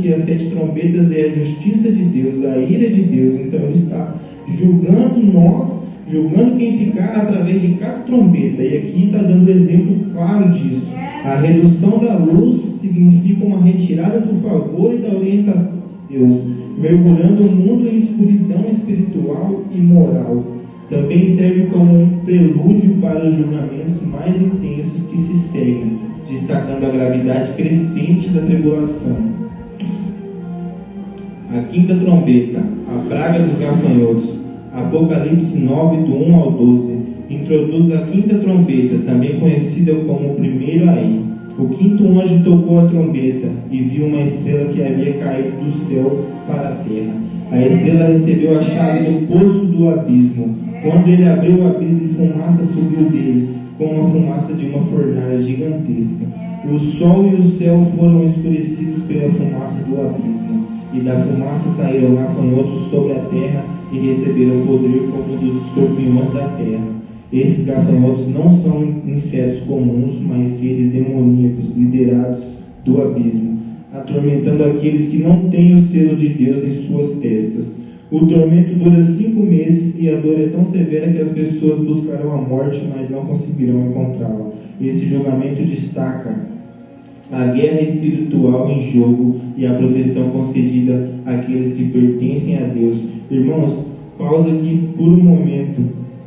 que as 7 trombetas é a justiça de Deus, a ira de Deus. Então ele está julgando quem ficar através de cada trombeta. E aqui está dando exemplo claro disso. A redução da luz significa uma retirada do favor e da orientação de Deus, mergulhando o mundo em escuridão espiritual e moral. Também serve como um prelúdio para os julgamentos mais intensos que se seguem, destacando a gravidade crescente da tribulação. A 5ª trombeta, a praga dos gafanhotos. Apocalipse 9, do 1 ao 12, introduz a 5ª trombeta, também conhecida como o primeiro aí. O 5º anjo tocou a trombeta e viu uma estrela que havia caído do céu para a terra. A estrela recebeu a chave do poço do abismo. Quando ele abriu o abismo, fumaça subiu dele, como a fumaça de uma fornalha gigantesca. O sol e o céu foram escurecidos pela fumaça do abismo, e da fumaça saíram gafanhotos sobre a terra e receberam poder como dos escorpiões da terra. Esses gafanhotos não são insetos comuns, mas seres demoníacos liderados do abismo, atormentando aqueles que não têm o selo de Deus em suas testas. O tormento dura 5 meses e a dor é tão severa que as pessoas buscarão a morte, mas não conseguirão encontrá-la. Esse julgamento destaca a guerra espiritual em jogo e a proteção concedida àqueles que pertencem a Deus. Irmãos, pausa aqui por um momento.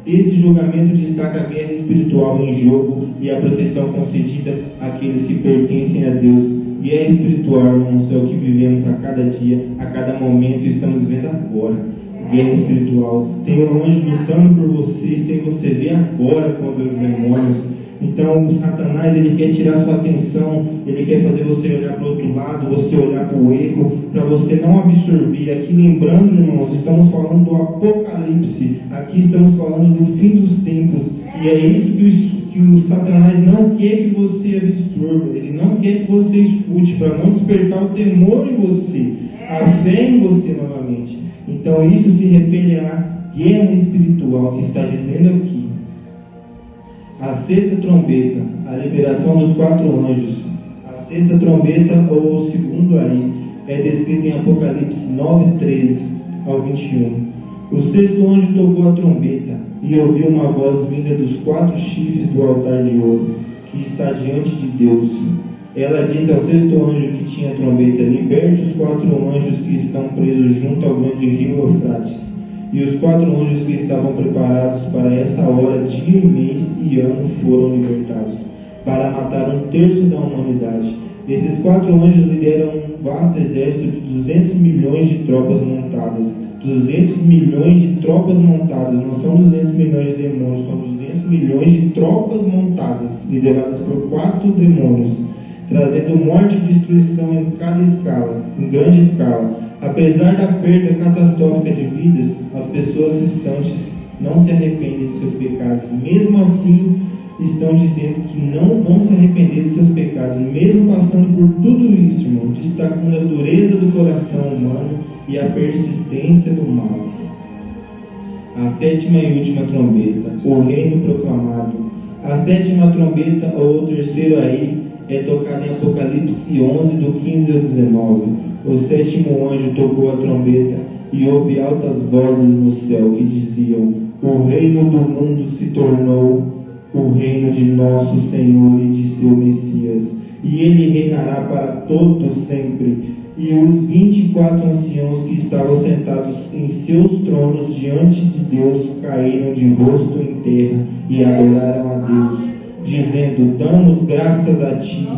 Esse julgamento destaca a guerra espiritual em jogo e a proteção concedida àqueles que pertencem a Deus. Guerra espiritual, irmãos, é o que vivemos a cada dia, a cada momento, e estamos vivendo agora. Guerra espiritual. Tem um anjo lutando por você, sem você ver agora contra os demônios. Então, o Satanás, ele quer tirar sua atenção, ele quer fazer você olhar para o outro lado, você olhar para o erro, para você não absorver. Aqui, lembrando, irmãos, estamos falando do Apocalipse, aqui estamos falando do fim dos tempos, e é isso que o Satanás não quer que você absorva, ele não quer que você escute, para não despertar o temor em você, a fé em você novamente. Então, isso se refere à guerra espiritual que está dizendo aqui. A 6ª trombeta, a liberação dos 4 anjos. A 6ª trombeta, ou o segundo aí, é descrito em Apocalipse 9, 13 ao 21. O 6º anjo tocou a trombeta e ouviu uma voz vinda dos 4 chifres do altar de ouro, que está diante de Deus. Ela disse ao 6º anjo que tinha a trombeta: liberte os 4 anjos que estão presos junto ao grande rio Eufrates. E os 4 anjos que estavam preparados para essa hora, dia e mês e ano, foram libertados, para matar 1/3 da humanidade. Esses 4 anjos lideram um vasto exército de 200 milhões de tropas montadas. 200 milhões de tropas montadas, não são 200 milhões de demônios, são 200 milhões de tropas montadas, lideradas por 4 demônios, trazendo morte e destruição em cada escala, em grande escala. Apesar da perda catastrófica de vidas, as pessoas restantes não se arrependem de seus pecados. Mesmo assim, estão dizendo que não vão se arrepender de seus pecados, mesmo passando por tudo isso, irmão, destacando a dureza do coração humano e a persistência do mal. A 7ª e última trombeta, o reino proclamado. A 7ª trombeta, ou o terceiro aí, é tocada em Apocalipse 11, do 15 ao 19. O 7º anjo tocou a trombeta e houve altas vozes no céu que diziam: o reino do mundo se tornou o reino de nosso Senhor e de seu Messias, e ele reinará para todos sempre. E os 24 anciãos que estavam sentados em seus tronos diante de Deus caíram de rosto em terra e adoraram a Deus, dizendo: damos graças a ti,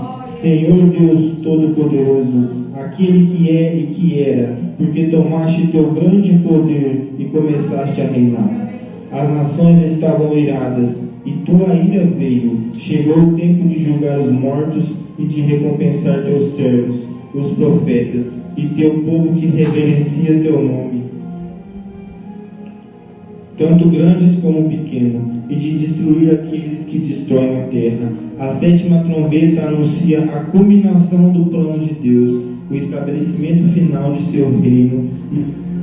Senhor Deus Todo-Poderoso, aquele que é e que era, porque tomaste teu grande poder e começaste a reinar. As nações estavam iradas, e tua ira veio. Chegou o tempo de julgar os mortos e de recompensar teus servos, os profetas, e teu povo que reverencia teu nome, tanto grandes como pequenos, e de destruir aqueles que destroem a terra. A 7ª trombeta anuncia a culminação do plano de Deus, o estabelecimento final de seu reino e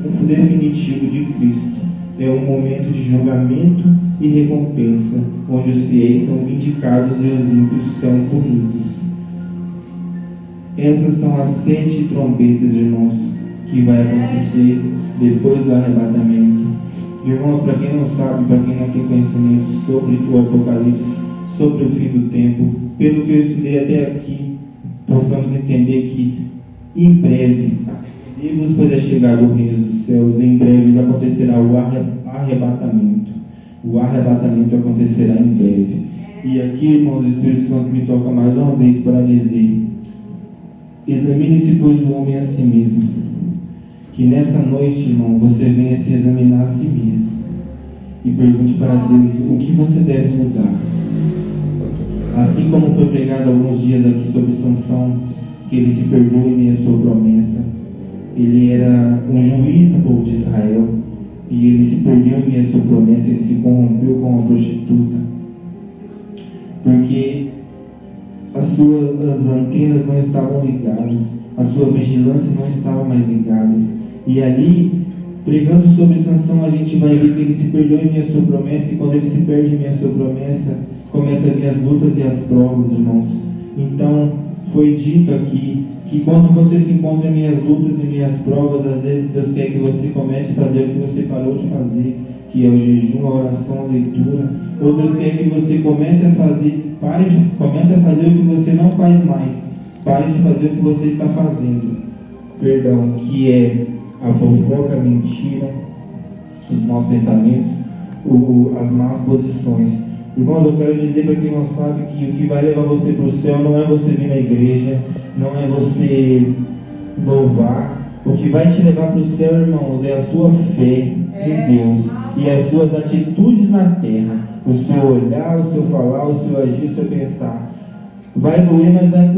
o definitivo de Cristo. É um momento de julgamento e recompensa, onde os fiéis são vindicados e os ímpios são punidos. Essas são as 7 trombetas, irmãos, que vai acontecer depois do arrebatamento. Irmãos, para quem não sabe, para quem não tem conhecimento sobre o Apocalipse, sobre o fim do tempo, pelo que eu estudei até aqui, possamos entender que em breve, depois da chegada do reino dos céus, em breve acontecerá o arrebatamento. O arrebatamento acontecerá em breve. E aqui, irmãos, o Espírito Santo me toca mais uma vez para dizer: examine-se, pois, o homem a si mesmo. Que nessa noite, irmão, você venha se examinar a si mesmo e pergunte para Deus o que você deve mudar. Assim como foi pregado alguns dias aqui sobre Sansão, que ele se perdoou em meio à sua promessa. Ele era um juiz do povo de Israel e ele se perdeu em meio à sua promessa. Ele se corrompeu com uma prostituta, porque as suas antenas não estavam ligadas, a sua vigilância não estava mais ligada. E ali, pregando sobre Sansão, a gente vai ver que ele se perdeu em meio à sua promessa, e quando ele se perde em meio à sua promessa, começa a vir as lutas e as provas, irmãos. Então, foi dito aqui que quando você se encontra em meio às lutas e meio às provas, às vezes Deus quer que você comece a fazer o que você parou de fazer, que é o jejum, a oração, a leitura. Ou Deus quer que você comece a fazer, comece a fazer o que você não faz mais. Pare de fazer o que você está fazendo. Perdão, que é a fofoca, a mentira, os maus pensamentos, as más posições. Irmãos, eu quero dizer para quem não sabe que o que vai levar você para o céu não é você vir na igreja, não é você louvar. O que vai te levar para o céu, irmãos, é a sua fé em Deus e as suas atitudes na terra. O seu olhar, o seu falar, o seu agir, o seu pensar. Vai doer, mas vai doer.